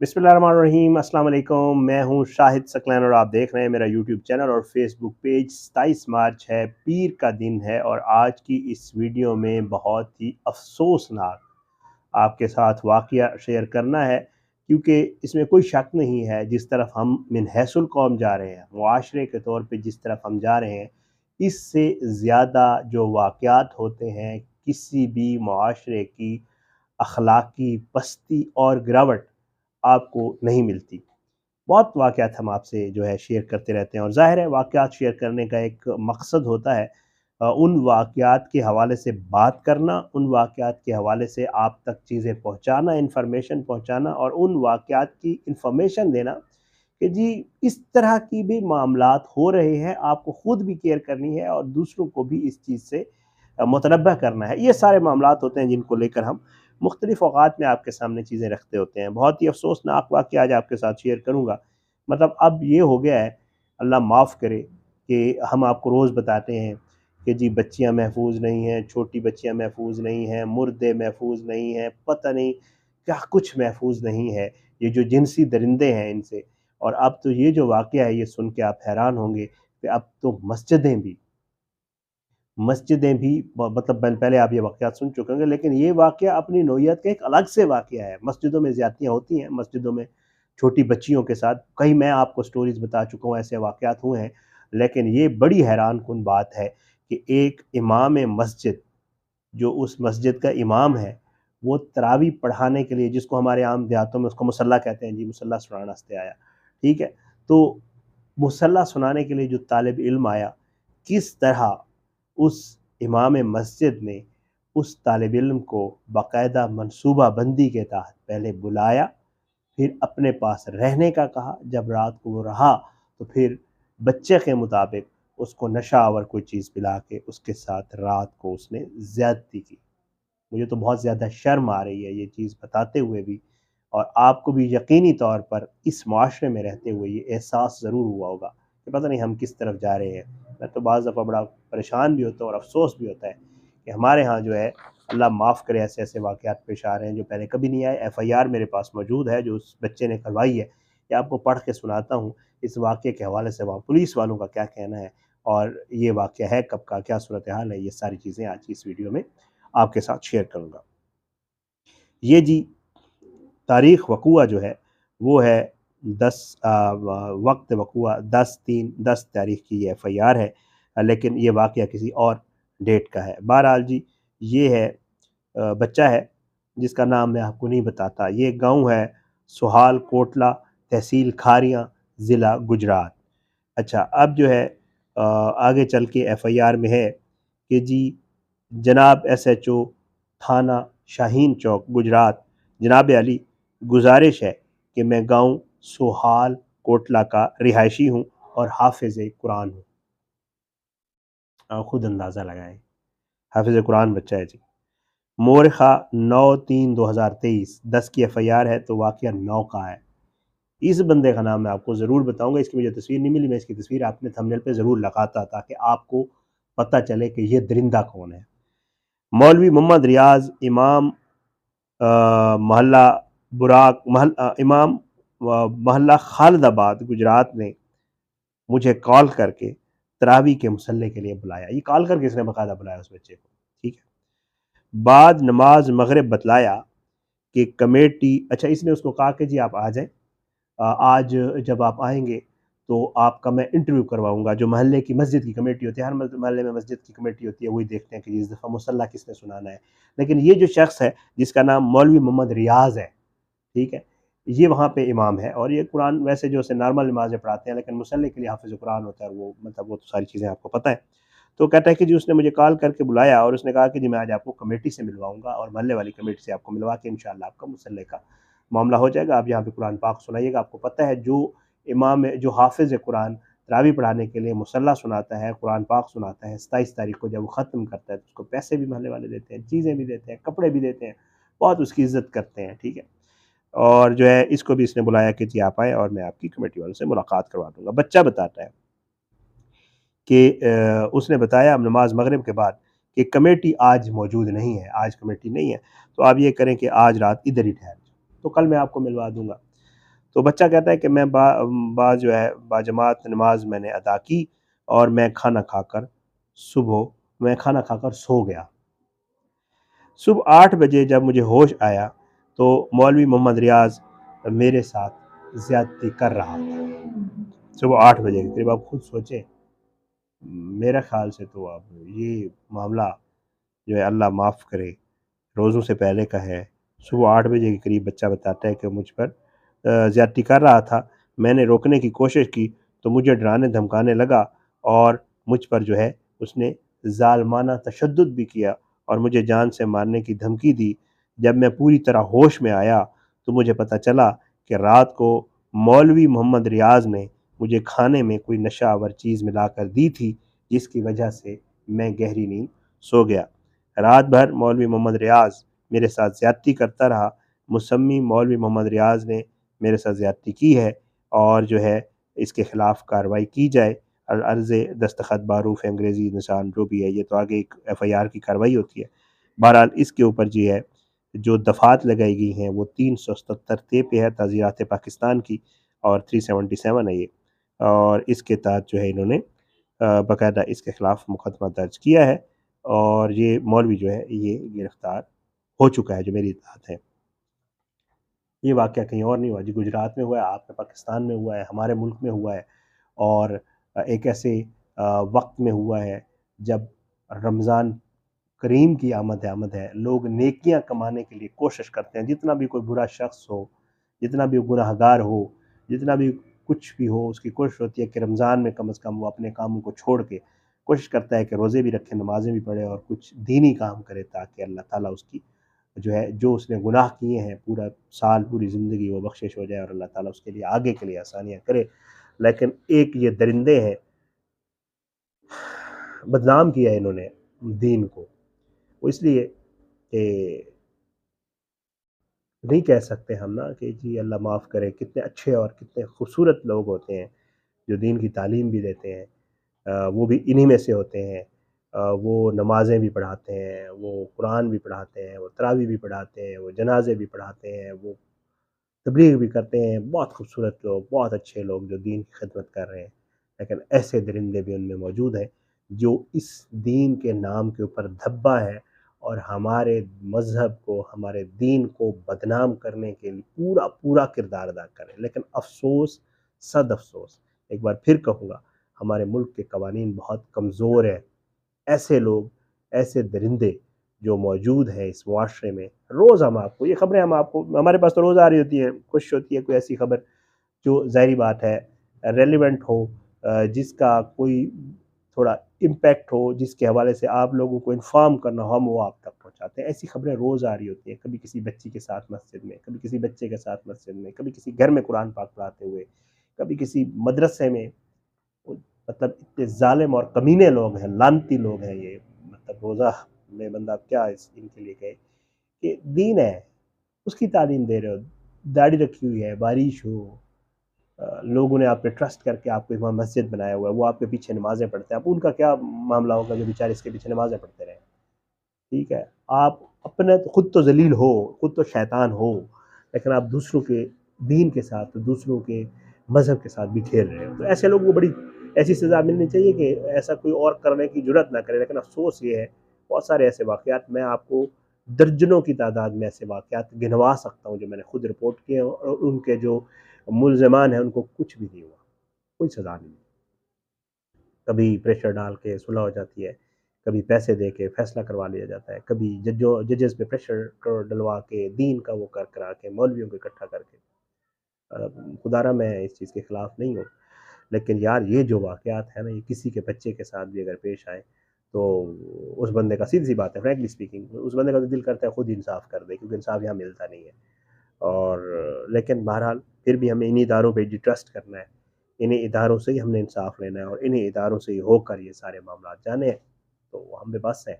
बिस्मिल्लाहिर्रहमानिर्रहीम, अस्सलाम वालेकुम। मैं हूं शाहिद सकलैन और आप देख रहे हैं मेरा यूट्यूब चैनल और फेसबुक पेज। 27 मार्च है, पीर का दिन है और आज की इस वीडियो में बहुत ही अफसोसनाक आपके साथ वाक़या शेयर करना है, क्योंकि इसमें कोई शक नहीं है जिस तरफ हम मिन हैसुल कौम जा रहे हैं, मुआशरे के तौर पे जिस तरफ हम जा रहे हैं, इससे ज़्यादा जो वाक़यात होते हैं किसी भी मुआशरे की अखलाकी पस्ती और गिरावट आपको नहीं मिलती। बहुत वाक़यात हम आपसे जो है शेयर करते रहते हैं और ज़ाहिर है वाक़यात शेयर करने का एक मकसद होता है उन वाक़यात के हवाले से बात करना, उन वाक़यात के हवाले से आप तक चीज़ें पहुँचाना, इन्फॉर्मेशन पहुँचाना और उन वाक़यात की इन्फॉर्मेशन देना कि जी इस तरह की भी मामलात हो रहे हैं, आपको ख़ुद भी केयर करनी है और दूसरों को भी इस चीज़ से मुतनब्बह करना है। ये सारे मामलात होते हैं जिनको लेकर हम मुख्तलिफ़ औक़ात में आपके सामने चीज़ें रखते होते हैं। बहुत ही अफ़सोसनाक वाक़या आज आपके साथ शेयर करूँगा। मतलब अब ये हो गया है, अल्लाह माफ़ करे, कि हम आपको रोज़ बताते हैं कि जी बच्चियाँ महफूज नहीं हैं, छोटी बच्चियाँ महफूज नहीं हैं, मुर्दे महफूज नहीं हैं, पता नहीं क्या कुछ महफूज नहीं है, ये जो जिनसी दरिंदे हैं इनसे। और अब तो ये जो वाक़या है ये सुन के आप हैरान होंगे कि अब तो मस्जिदें भी मतलब पहले आप ये वाक़यात सुन चुके होंगे, लेकिन ये वाक़या अपनी नौइयत का एक अलग से वाक़या है। मस्जिदों में ज़्यादतियाँ होती हैं, मस्जिदों में छोटी बच्चियों के साथ कई मैं आपको स्टोरीज़ बता चुका हूँ, ऐसे वाक़यात हुए हैं। लेकिन ये बड़ी हैरानकुन बात है कि एक इमाम मस्जिद, जो उस मस्जिद का इमाम है, वो तरावी पढ़ाने के लिए, जिसको हमारे आम देहातों में उसको मुसल्ला कहते हैं जी, मुसल्ला सुनाने वास्ते आया, ठीक है? तो मुसल्ला सुनाने के लिए जो तालिब इल्म आया, किस तरह उस इमाम मस्जिद ने उस तालिब इल्म को बाकायदा मनसूबा बंदी के तहत पहले बुलाया, फिर अपने पास रहने का कहा। जब रात को वो रहा तो फिर बच्चे के मुताबिक उसको नशा आवर कोई चीज़ पिला के उसके साथ रात को उसने ज़्यादती की। मुझे तो बहुत ज़्यादा शर्म आ रही है ये चीज़ बताते हुए भी, और आपको भी यकीनी तौर पर इस मुआशरे में रहते हुए ये एहसास ज़रूर हुआ होगा कि पता नहीं हम किस तरफ जा रहे हैं। मैं तो बाज़ दफ़ा बड़ा परेशान भी होता हूँ और अफ़सोस भी होता है कि हमारे यहाँ जो है, अल्लाह माफ़ करे, ऐसे ऐसे वाक़यात पेश आ रहे हैं जो पहले कभी नहीं आए। एफ़आईआर मेरे पास मौजूद है जो उस बच्चे ने करवाई है, ये आपको पढ़ के सुनाता हूँ। इस वाक़ये के हवाले से वहाँ पुलिस वालों का क्या कहना है और ये वाक़या है कब का, क्या सूरत हाल है, ये सारी चीज़ें आज की इस वीडियो में आपके साथ शेयर करूँगा। ये जी तारीख़ वक़ूआ जो है वो है 10 वक़्त वक़ूआ 10/3 तारीख़ की ये एफ़आईआर है, लेकिन ये वाक़या किसी और डेट का है। बहरहाल जी, ये है बच्चा है जिसका नाम मैं आपको नहीं बताता। ये गाँव है सोहाल कोटला, तहसील खारियाँ, ज़िला गुजरात। अच्छा, अब जो है आगे चल के एफ़आईआर में है कि जी जनाब एसएचओ थाना शाहीन चौक गुजरात, जनाब अली, गुजारिश है कि मैं गाँव सोहाल कोटला का रिहायशी हूँ और हाफ़िज़ कुरान हूँ। आप खुद अंदाज़ा लगाएँ, हाफ़िज़ कुरान बच्चा है जी। मोरखा 9/3/2023, 10 की एफ़आईआर है तो वाक़या 9 का है। इस बंदे का नाम मैं आपको ज़रूर बताऊँगा, इसकी मुझे तस्वीर नहीं मिली, मैं इसकी तस्वीर अपने थंबनेल पे ज़रूर लगाता ताकि आपको पता चले कि ये दरिंदा कौन है। मौलवी मोहम्मद रियाज़, इमाम मोहल्ला इमाम मोहल्ला खालिदाबाद गुजरात ने मुझे कॉल करके तरावी के मुसल्ले के लिए बुलाया। ये कॉल करके इसने बाकायदा बुलाया उस बच्चे को, ठीक है। बाद नमाज मगरिब बतलाया कि कमेटी, अच्छा इसने उसको कहा कि जी आप आ जाएं, आज जब आप आएंगे तो आपका मैं इंटरव्यू करवाऊंगा। जो महल्ले की मस्जिद की कमेटी होती है, हर महल्ले में मस्जिद की कमेटी होती है, वही देखते हैं कि इस दफ़ा मुसल्ला किसने सुनाना है। लेकिन ये जो शख्स है जिसका नाम मौलवी मोहम्मद रियाज़ है, ठीक है, ये वहाँ पे इमाम है और ये कुरान वैसे जो से नॉर्मल नमाज़ें पढ़ाते हैं, लेकिन मुसल्ले के लिए हाफ़िज़ कुरान होता है, वो मतलब वो तो सारी चीज़ें आपको पता है। तो कहता है कि जी उसने मुझे कॉल करके बुलाया और उसने कहा कि जी मैं आज आपको कमेटी से मिलवाऊँगा और महल्ले वाली कमेटी से आपको मिलवा के इंशाअल्लाह आपका मुसल्ले का मामला हो जाएगा। आप यहाँ पे कुरान पाक सुनाइएगा। आपको पता है जो इमाम है, जो हाफ़िज़ कुरान तरावी पढ़ाने के लिए मुसल्ला सुनाता है, कुरान पाक सुनाता है, 27 तारीख़ को जब वो ख़त्म करता है तो उसको पैसे भी महल्ले वाले देते हैं, चीज़ें भी देते हैं, कपड़े भी देते हैं, बहुत उसकी इज़्ज़त करते हैं, ठीक है। और जो है इसको भी इसने बुलाया कि जी आप आएँ और मैं आपकी कमेटी वालों से मुलाकात करवा दूँगा। बच्चा बताता है कि उसने बताया नमाज मगरिब के बाद कि कमेटी आज मौजूद नहीं है, आज कमेटी नहीं है, तो आप ये करें कि आज रात इधर ही ठहर जाओ, तो कल मैं आपको मिलवा दूँगा। تو بچہ کہتا ہے کہ میں جو ہے باجماعت نماز میں نے ادا کی، اور میں کھانا کھا کر سو گیا۔ صبح 8 بجے جب مجھے ہوش آیا تو مولوی محمد ریاض میرے ساتھ زیادتی کر رہا تھا۔ صبح 8 بجے کے قریب، آپ خود سوچیں، میرا خیال سے تو اب یہ معاملہ جو ہے اللہ معاف کرے، روزوں سے پہلے کا ہے۔ صبح 8 بجے کے قریب بچہ بتاتا ہے کہ مجھ پر زیادتی کر رہا تھا، میں نے روکنے کی کوشش کی تو مجھے ڈرانے دھمکانے لگا، اور مجھ پر جو ہے اس نے ظالمانہ تشدد بھی کیا اور مجھے جان سے مارنے کی دھمکی دی۔ جب میں پوری طرح ہوش میں آیا تو مجھے پتہ چلا کہ رات کو مولوی محمد ریاض نے مجھے کھانے میں کوئی نشہ آور چیز ملا کر دی تھی، جس کی وجہ سے میں گہری نیند سو گیا۔ رات بھر مولوی محمد ریاض میرے ساتھ زیادتی کرتا رہا۔ مسمی مولوی محمد ریاض نے میرے ساتھ زیادتی کی ہے، اور جو ہے اس کے خلاف کارروائی کی جائے۔ عرض دستخط معروف انگریزی نشان جو بھی ہے، یہ تو آگے ایک FIR کی کارروائی ہوتی ہے۔ بہرحال اس کے اوپر جو ہے جو دفعات لگائی گئی ہیں وہ 377 پہ ہے تعزیرات پاکستان کی، اور 377 ہے یہ، اور اس کے تحت جو ہے انہوں نے باقاعدہ اس کے خلاف مقدمہ درج کیا ہے، اور یہ مولوی جو ہے یہ گرفتار ہو چکا ہے جو میری اطلاعات ہے۔ یہ واقعہ کہیں اور نہیں ہوا جی، گجرات میں ہوا ہے، آپ کے پاکستان میں ہوا ہے، ہمارے ملک میں ہوا ہے، اور ایک ایسے وقت میں ہوا ہے جب رمضان کریم کی آمد ہے، لوگ نیکیاں کمانے کے لیے کوشش کرتے ہیں، جتنا بھی کوئی برا شخص ہو، جتنا بھی گناہ گار ہو، جتنا بھی کچھ بھی ہو، اس کی کوشش ہوتی ہے کہ رمضان میں کم از کم وہ اپنے کاموں کو چھوڑ کے کوشش کرتا ہے کہ روزے بھی رکھے، نمازیں بھی پڑھے، اور کچھ دینی کام کرے، تاکہ اللہ تعالیٰ اس کی جو ہے جو اس نے گناہ کیے ہیں پورا سال پوری زندگی وہ بخشش ہو جائے، اور اللہ تعالیٰ اس کے لیے آگے کے لیے آسانیاں کرے۔ لیکن ایک یہ درندے ہیں، بدنام کیا ہے انہوں نے دین کو، وہ اس لیے کہ نہیں کہہ سکتے ہم نا کہ جی اللہ معاف کرے، کتنے اچھے اور کتنے خوبصورت لوگ ہوتے ہیں جو دین کی تعلیم بھی دیتے ہیں، وہ بھی انہی میں سے ہوتے ہیں۔ وہ نمازیں بھی پڑھاتے ہیں، وہ قرآن بھی پڑھاتے ہیں، وہ تراویح بھی پڑھاتے ہیں، وہ جنازے بھی پڑھاتے ہیں، وہ تبلیغ بھی کرتے ہیں، بہت خوبصورت لوگ، بہت اچھے لوگ جو دین کی خدمت کر رہے ہیں۔ لیکن ایسے درندے بھی ان میں موجود ہیں جو اس دین کے نام کے اوپر دھبا ہے، اور ہمارے مذہب کو، ہمارے دین کو بدنام کرنے کے لیے پورا پورا کردار ادا کریں۔ لیکن افسوس، صد افسوس، ایک بار پھر کہوں گا، ہمارے ملک کے قوانین بہت کمزور ہیں۔ ایسے لوگ، ایسے درندے جو موجود ہیں اس معاشرے میں، روز ہم آپ کو یہ خبریں، ہم آپ کو، ہمارے پاس تو روز آ رہی ہوتی ہیں، کوشش ہوتی ہے کوئی ایسی خبر جو ظاہری بات ہے ریلیونٹ ہو، جس کا کوئی تھوڑا امپیکٹ ہو، جس کے حوالے سے آپ لوگوں کو انفارم کرنا ہو، ہم وہ آپ تک پہنچاتے ہیں۔ ایسی خبریں روز آ رہی ہوتی ہیں، کبھی کسی بچی کے ساتھ مسجد میں، کبھی کسی بچے کے ساتھ مسجد میں، کبھی کسی گھر میں قرآن پاک پڑھاتے ہوئے، کبھی کسی مدرسے میں۔ مطلب اتنے ظالم اور کمینے لوگ ہیں، لعنتی لوگ ہیں یہ، مطلب روزہ میں بندہ کیا ان کے لیے کہے کہ دین ہے، اس کی تعلیم دے رہے ہو، داڑھی رکھی ہوئی ہے، بارش ہو، لوگوں نے آپ پہ ٹرسٹ کر کے آپ کو امام مسجد بنایا ہوا ہے، وہ آپ کے پیچھے نمازیں پڑھتے ہیں، اب ان کا کیا معاملہ ہوگا جو بیچارے اس کے پیچھے نمازیں پڑھتے رہے؟ ٹھیک ہے، آپ اپنے خود تو ذلیل ہو، خود تو شیطان ہو، لیکن آپ دوسروں کے دین کے ساتھ، دوسروں کے مذہب کے ساتھ بھی کھیل رہے ہو، تو ایسے لوگوں کو بڑی ایسی سزا ملنی چاہیے کہ ایسا کوئی اور کرنے کی جرت نہ کرے۔ لیکن افسوس یہ ہے، بہت سارے ایسے واقعات، میں آپ کو درجنوں کی تعداد میں ایسے واقعات گنوا سکتا ہوں جو میں نے خود رپورٹ کیے ہیں، اور ان کے جو ملزمان ہیں ان کو کچھ بھی نہیں ہوا، کوئی سزا نہیں۔ کبھی پریشر ڈال کے صلح ہو جاتی ہے، کبھی پیسے دے کے فیصلہ کروا لیا جاتا ہے، کبھی ججز پہ پریشر ڈلوا کے دین کا وہ کرا کے مولویوں کو اکٹھا کر کے۔ خدا را میں اس چیز کے خلاف نہیں ہوں، لیکن یار یہ جو واقعات ہیں نا، یہ کسی کے بچے کے ساتھ بھی اگر پیش آئے تو اس بندے کا، سیدھی سی بات ہے، فرینکلی اسپیکنگ، اس بندے کا تو دل کرتا ہے خود انصاف کر دے، کیونکہ انصاف یہاں ملتا نہیں ہے۔ اور لیکن بہرحال پھر بھی ہمیں انہی اداروں پہ ٹرسٹ کرنا ہے، انہیں اداروں سے ہی ہم نے انصاف لینا ہے، اور انہیں اداروں سے ہی ہو کر یہ سارے معاملات جانے ہیں، تو ہم بے بس ہیں۔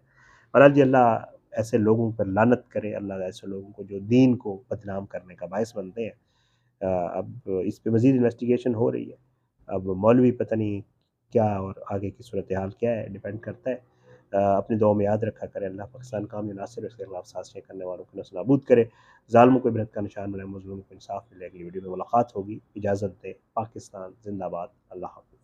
بہرحال جی، اللہ ایسے لوگوں پر لعنت کرے، اللہ ایسے لوگوں کو جو دین کو بدنام کرنے کا باعث بنتے ہیں۔ اب اس پہ مزید انویسٹیگیشن ہو رہی ہے، اب مولوی پتہ نہیں کیا، اور آگے کی صورتحال کیا ہے، ڈیپینڈ کرتا ہے۔ اپنی دعاؤں میں یاد رکھا کریں. اللہ پاکستان کام ناصر اس کے خلاف سازشیں کرنے والوں کو نصب نابود کرے, ظالموں کو عبرت کا نشان بنائے, مظلوموں کو انصاف ملے. اگلی ویڈیو میں ملاقات ہوگی. اجازت دیں. پاکستان زندہ باد. اللہ حافظ.